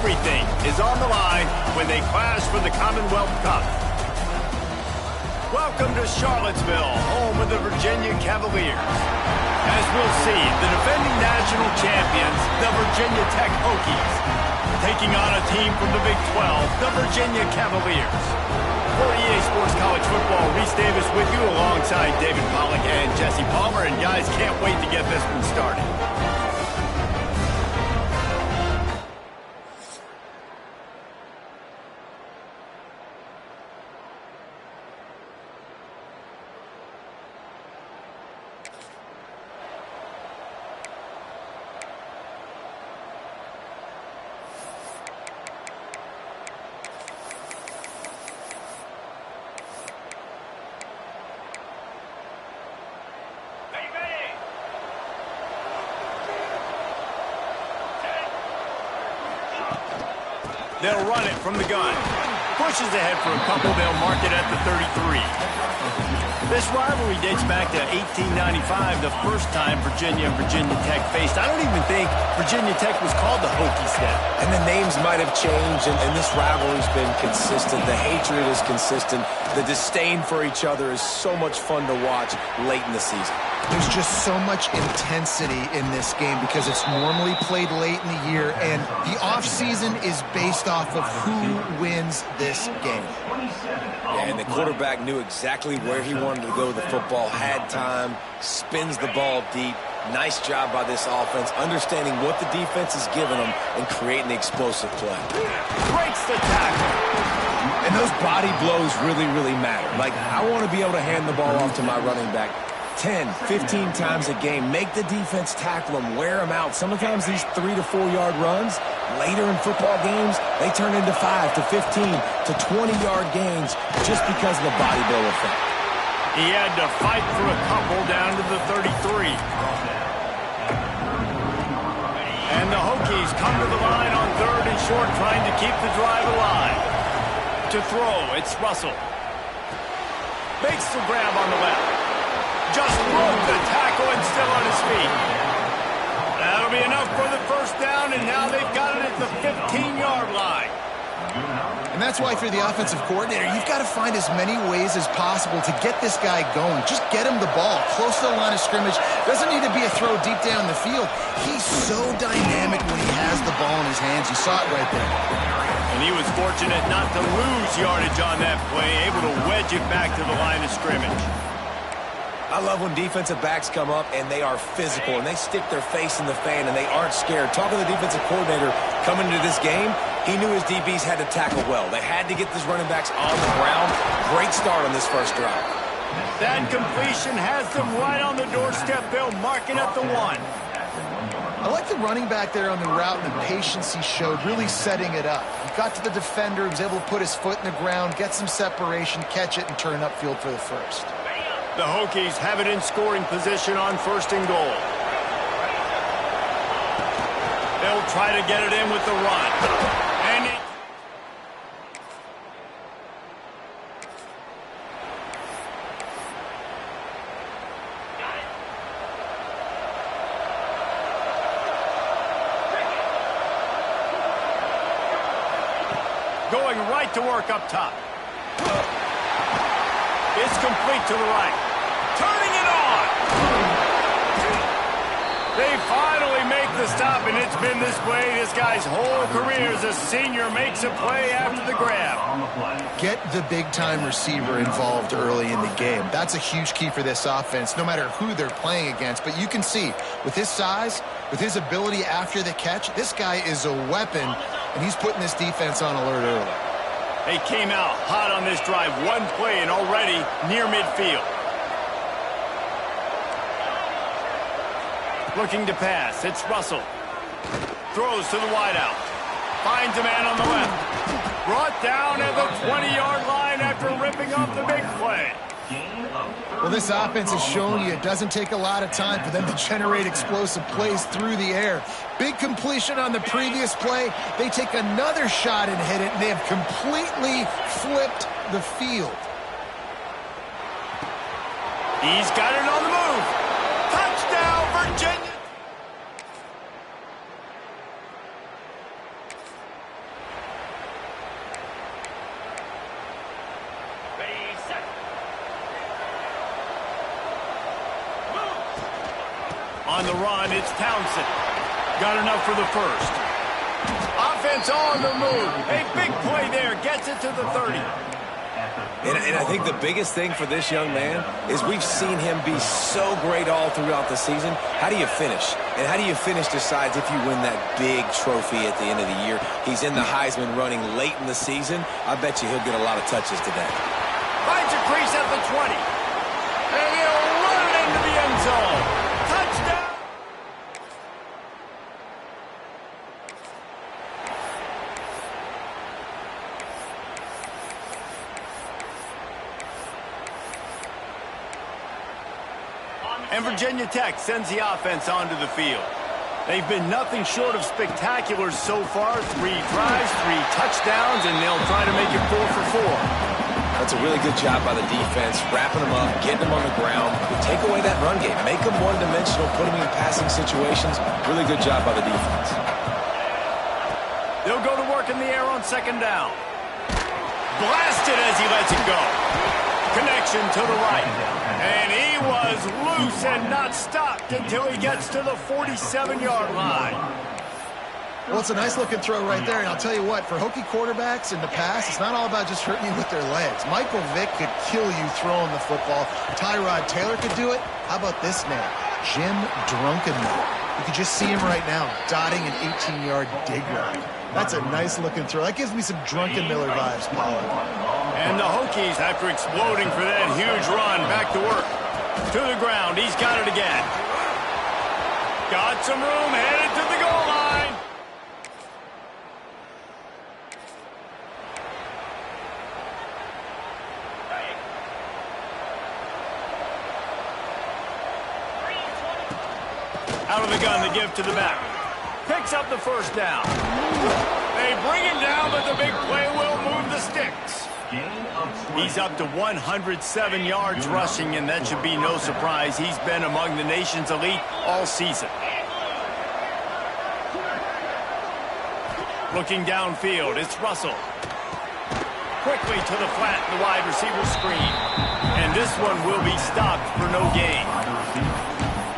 Everything is on the line when they clash for the Commonwealth Cup. Welcome to Charlottesville, home of the Virginia Cavaliers. As we'll see, the defending national champions, the Virginia Tech Hokies, taking on a team from the Big 12, the Virginia Cavaliers. For EA Sports College Football, Reese Davis with you alongside David Pollack and Jesse Palmer. And guys, can't wait to get this one started. They'll run it from the gun. Pushes ahead for a couple. They'll mark it at the 33. This rivalry dates back to 1895, the first time Virginia and Virginia Tech faced. I don't even think Virginia Tech was called the Hokies then. And the names might have changed, and this rivalry's been consistent. The hatred is consistent. The disdain for each other is so much fun to watch late in the season. There's just so much intensity in this game because it's normally played late in the year, and the offseason is based off of who wins this game. Yeah, and the quarterback knew exactly where he wanted to go with the football, had time, spins the ball deep. Nice job by this offense, understanding what the defense is giving them and creating the explosive play. Breaks the tackle. And those body blows really, really matter. Like, I want to be able to hand the ball off to my running back 10, 15 times a game. Make the defense tackle them, wear them out. Sometimes these 3 to 4 yard runs, later in football games, they turn into 5 to 15 to 20-yard gains just because of the body blow effect. He had to fight for a couple down to the 33. And the Hokies come to the line on 3rd and short, trying to keep the drive alive. To throw, it's Russell. Makes the grab on the left. Just broke the tackle and still on his feet. That'll be enough for the first down, and now they've got it at the 15-yard line. And that's why, for the offensive coordinator, you've got to find as many ways as possible to get this guy going. Just get him the ball close to the line of scrimmage. Doesn't need to be a throw deep down the field. He's so dynamic when he has the ball in his hands. You saw it right there. And he was fortunate not to lose yardage on that play, able to wedge it back to the line of scrimmage. I love when defensive backs come up and they are physical and they stick their face in the fan and they aren't scared. Talking to the defensive coordinator coming into this game, he knew his DBs had to tackle well. They had to get these running backs on the ground. Great start on this first drive. That completion has them right on the doorstep. They'll mark it at the 1. I like the running back there on the route and the patience he showed, really setting it up. He got to the defender, he was able to put his foot in the ground, get some separation, catch it, and turn upfield for the first. The Hokies have it in scoring position on 1st and goal. They'll try to get it in with the run. And going right to work up top. It's complete to the right. Turning it on. They finally make the stop, and it's been this way this guy's whole career as a senior. Makes a play after the grab. Get the big-time receiver involved early in the game. That's a huge key for this offense, no matter who they're playing against. But you can see, with his size, with his ability after the catch, this guy is a weapon, and he's putting this defense on alert early. They came out hot on this drive. One play and already near midfield. Looking to pass. It's Russell. Throws to the wideout. Finds a man on the left. Brought down at the 20-yard line after ripping off the big play. Well, this offense has shown you it doesn't take a lot of time for them to generate explosive plays through the air. Big completion on the previous play. They take another shot and hit it, and they have completely flipped the field. He's got it on the move. Touchdown, Virginia. on the run. It's Townsend. Got enough for the first. Offense on the move. A big play there. Gets it to the 30. And I think the biggest thing for this young man is we've seen him be so great all throughout the season. How do you finish? And how do you finish decides if you win that big trophy at the end of the year. He's in the Heisman running late in the season. I bet you he'll get a lot of touches today. Finds a crease at the 20. And he'll run it into the end zone. Touchdown! And Virginia Tech sends the offense onto the field. They've been nothing short of spectacular so far. 3 drives, 3 touchdowns, and they'll try to make it 4 for 4. That's a really good job by the defense, wrapping them up, getting them on the ground. Take away that run game. Make them one-dimensional, put them in passing situations. Really good job by the defense. They'll go to work in the air on 2nd down. Blasted as he lets it go. Connection to the right. And he was loose and not stopped until he gets to the 47-yard line. Well, it's a nice-looking throw right there, and I'll tell you what, for Hokie quarterbacks in the past, it's not all about just hurting you with their legs. Michael Vick could kill you throwing the football. Tyrod Taylor could do it. How about this name? Jim Drunkenmiller. You can just see him right now, dotting an 18-yard dig route. That's a nice-looking throw. That gives me some Drunkenmiller vibes, Pollard. And the Hokies, after exploding for that huge run, back to work. To the ground, he's got it again. Got some room, headed to the goal line. Out of the gun, the give to the back. Picks up the first down. They bring him down, but the big play will move the sticks. He's up to 107 yards rushing, and that should be no surprise. He's been among the nation's elite all season. Looking downfield, it's Russell. Quickly to the flat, the wide receiver screen. And this one will be stopped for no gain.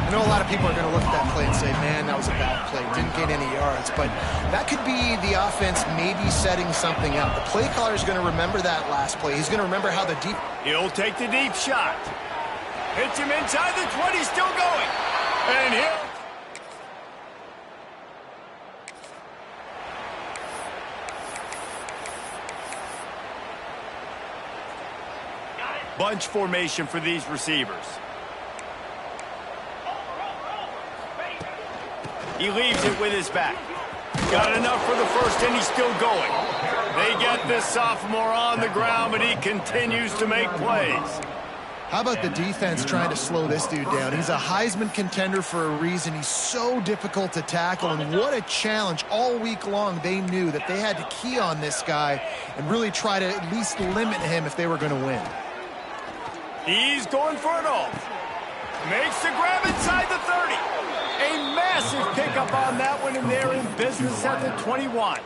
I know a lot of people are going to look at that play and say, man, that was a bad play. Didn't get any yards. But that could be the offense maybe setting something up. The play caller is going to remember that last play. He's going to remember how the deep... He'll take the deep shot. Hits him inside the 20, still going. And he'll... Bunch formation for these receivers. He leaves it with his back. Got enough for the first, and he's still going. They get this sophomore on the ground, but he continues to make plays. How about the defense trying to slow this dude down? He's a Heisman contender for a reason. He's so difficult to tackle, and what a challenge. All week long, they knew that they had to key on this guy and really try to at least limit him if they were going to win. He's going for it all. Makes the grab inside the 30. A massive pickup on that one, and they're in business at the 21.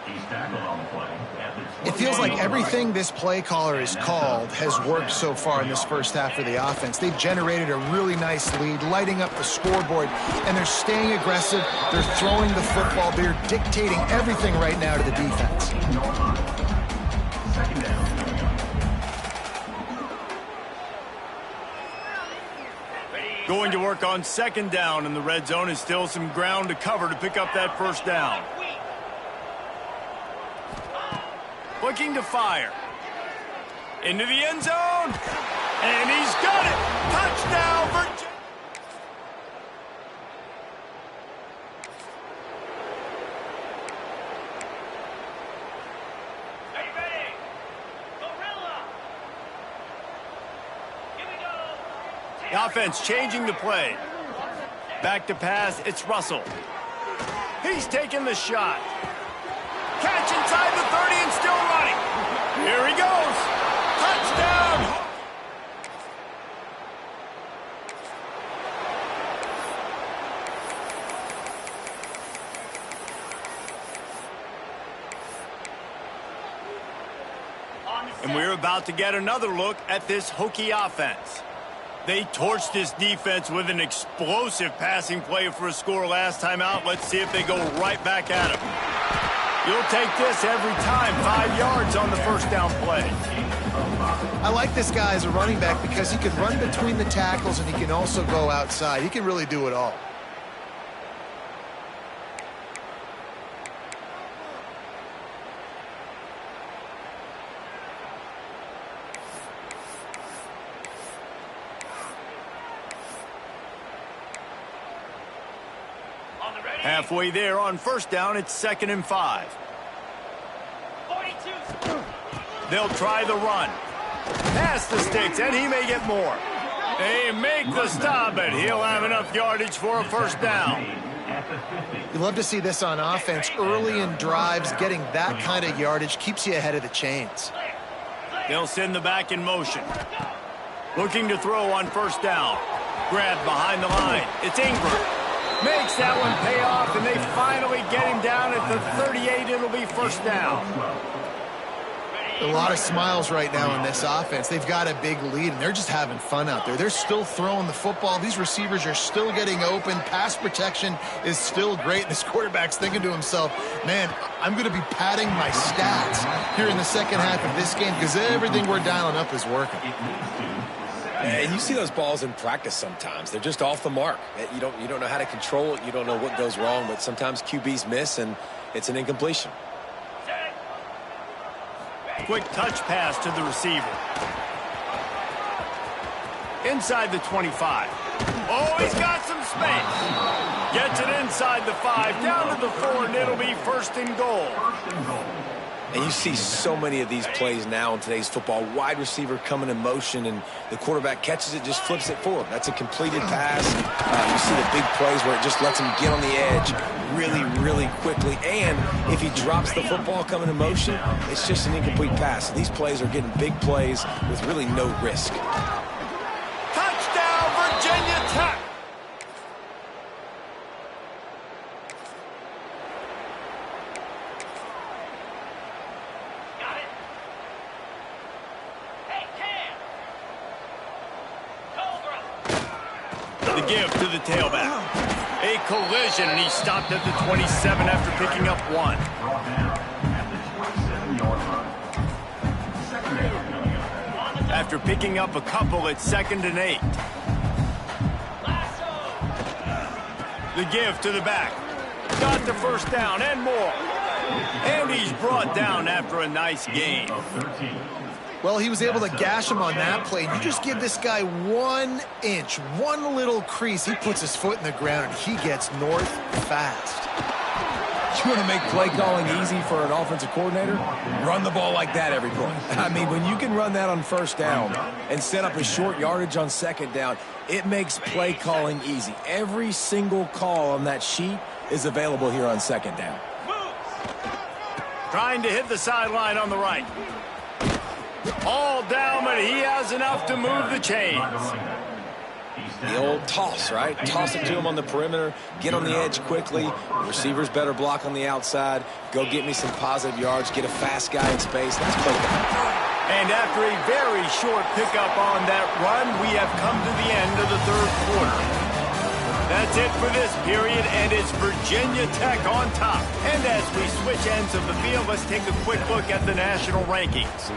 It feels like everything this play caller has called has worked so far in this first half for the offense. They've generated a really nice lead, lighting up the scoreboard, and they're staying aggressive. They're throwing the football. They're dictating everything right now to the defense. Going to work on 2nd down, and the red zone is still some ground to cover to pick up that first down. Looking to fire. Into the end zone. And he's got it. Touchdown, Virginia. The offense changing the play. Back to pass, it's Russell. He's taking the shot. Catch inside the 30 and still running. Here he goes. Touchdown. And we're about to get another look at this Hokie offense. They torched this defense with an explosive passing play for a score last time out. Let's see if they go right back at him. You'll take this every time. 5 yards on the first down play. I like this guy as a running back because he can run between the tackles and he can also go outside. He can really do it all. Halfway there on first down, it's 2nd and 5. 42. They'll try the run. Pass the sticks, and he may get more. They make the stop, but he'll have enough yardage for a first down. You love to see this on offense. Early in drives, getting that kind of yardage keeps you ahead of the chains. They'll send the back in motion. Looking to throw on first down. Grab behind the line. It's Ingram. Makes that one pay off, and they finally get him down at the 38. It'll be first down. A lot of smiles right now in this offense. They've got a big lead, and they're just having fun out there. They're still throwing the football. These receivers are still getting open. Pass protection is still great. This quarterback's thinking to himself, man, I'm going to be padding my stats here in the second half of this game because everything we're dialing up is working. And you see those balls in practice sometimes. They're just off the mark. You don't know how to control it. You don't know what goes wrong, but sometimes QBs miss, and it's an incompletion. Quick touch pass to the receiver. Inside the 25. Oh, he's got some space. Gets it inside the 5, down to the 4, and it'll be 1st and goal. And you see so many of these plays now in today's football. Wide receiver coming in motion, and the quarterback catches it, just flips it forward. That's a completed pass. You see the big plays where it just lets him get on the edge really, really quickly. And if he drops the football coming in motion, it's just an incomplete pass. These plays are getting big plays with really no risk. Touchdown, Virginia Tech! The give to the tailback. A collision, and he stopped at the 27 after picking up 1. After picking up a couple, it's 2nd and 8. The give to the back. Got the first down and more. And he's brought down after a nice gain. Well, he was able to gash him on that play. You just give this guy 1 inch, one little crease. He puts his foot in the ground, and he gets north fast. You want to make play calling easy for an offensive coordinator? Run the ball like that every play. I mean, when you can run that on first down and set up a short yardage on second down, it makes play calling easy. Every single call on that sheet is available here on second down. Trying to hit the sideline on the right. All down, but he has enough to move the chains. The old toss, right? Toss it to him on the perimeter, get on the edge quickly. The receivers better block on the outside. Go get me some positive yards, get a fast guy in space. That's play calling. And after a very short pickup on that run, we have come to the end of the 3rd quarter. That's it for this period, and it's Virginia Tech on top. And as we switch ends of the field, let's take a quick look at the national rankings.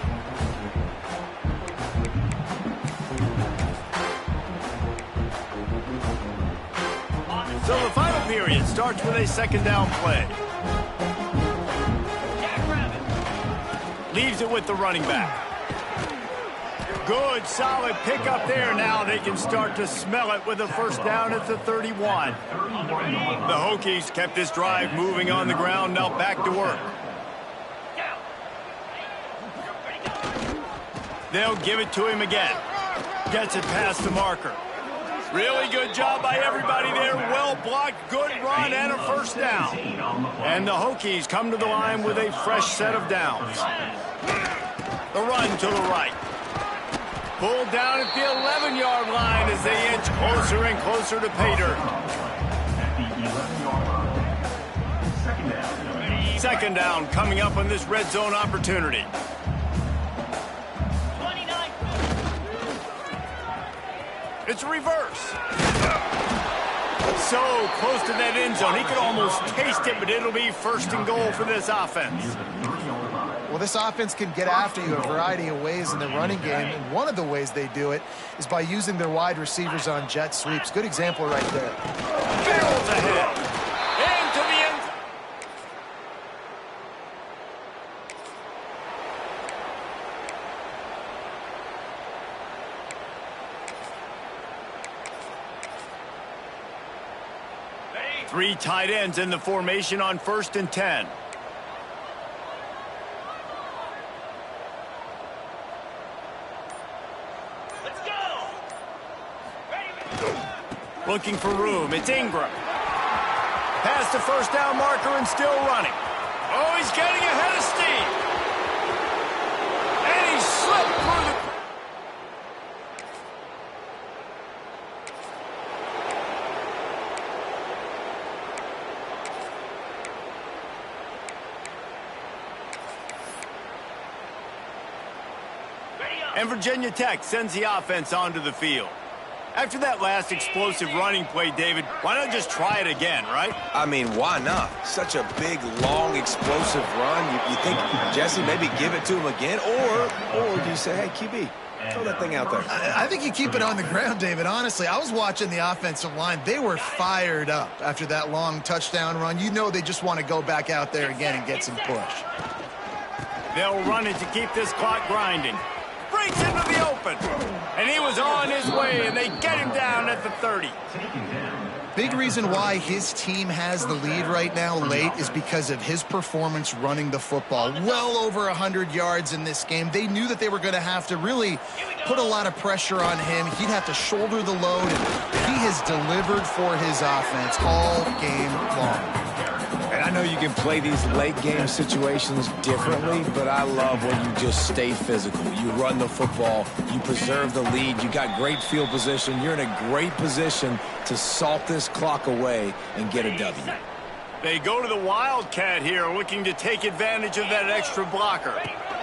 So the final period starts with a 2nd down play. Leaves it with the running back. Good, solid pickup there. Now they can start to smell it with a first down at the 31. The Hokies kept this drive moving on the ground. Now back to work. They'll give it to him again. Gets it past the marker. Really good job by everybody there. Well blocked, good run, and a first down. And the Hokies come to the line with a fresh set of downs. The run to the right. Pulled down at the 11-yard line as they inch closer and closer to pay dirt. 2nd down coming up on this red zone opportunity. It's a reverse. So close to that end zone. He could almost taste it, but it'll be first and goal for this offense. Well, this offense can get after you a variety of ways in the running game, and one of the ways they do it is by using their wide receivers on jet sweeps. Good example right there. Barrels ahead. Into the end zone. Three tight ends in the formation on 1st and 10. Let's go. Ready. Looking for room. It's Ingram. Past the first down marker and still running. Oh, he's getting ahead of steam. And he slipped through the... And Virginia Tech sends the offense onto the field. After that last explosive running play, David, why not just try it again, right? I mean, why not? Such a big, long, explosive run. You think, Jesse, maybe give it to him again? Or do you say, hey, QB, throw that thing out there? I think you keep it on the ground, David. Honestly, I was watching the offensive line. They were fired up after that long touchdown run. You know they just want to go back out there again and get some push. They'll run it to keep this clock grinding. Breaks into the open. And he was on his way, and they get him down at the 30. Big reason why his team has the lead right now late is because of his performance running the football. Well over 100 yards in this game. They knew that they were going to have to really put a lot of pressure on him. He'd have to shoulder the load, and he has delivered for his offense all game long. And I know you can play these late-game situations differently, but I love when you just stay physical. You run the football, you preserve the lead, you got great field position, you're in a great position to salt this clock away and get a W. They go to the Wildcat here, looking to take advantage of that extra blocker.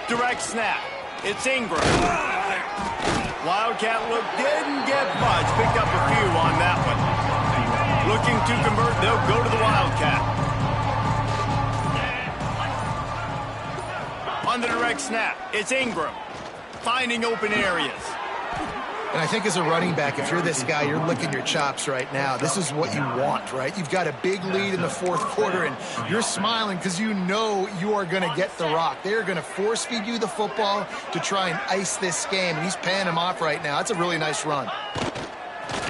Direct snap. It's Ingram. Wildcat look didn't get much. Picked up a few on that one. Looking to convert, they'll go to the Wildcat. On the direct snap, it's Ingram. Finding open areas. And I think as a running back, if you're this guy, you're licking your chops right now. This is what you want, right? You've got a big lead in the fourth quarter, and you're smiling because you know you are going to get the rock. They're going to force feed you the football to try and ice this game, and he's paying him off right now. That's a really nice run.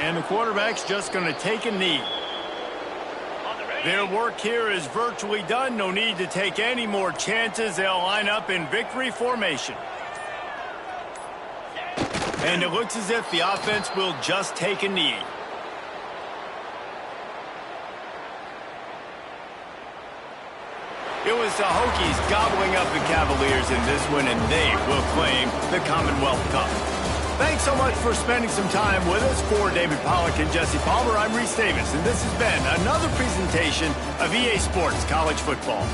And the quarterback's just going to take a knee. Their work here is virtually done. No need to take any more chances. They'll line up in victory formation. And it looks as if the offense will just take a knee. It was the Hokies gobbling up the Cavaliers in this one, and they will claim the Commonwealth Cup. Thanks so much for spending some time with us. For David Pollack and Jesse Palmer, I'm Reese Davis, and this has been another presentation of EA Sports College Football.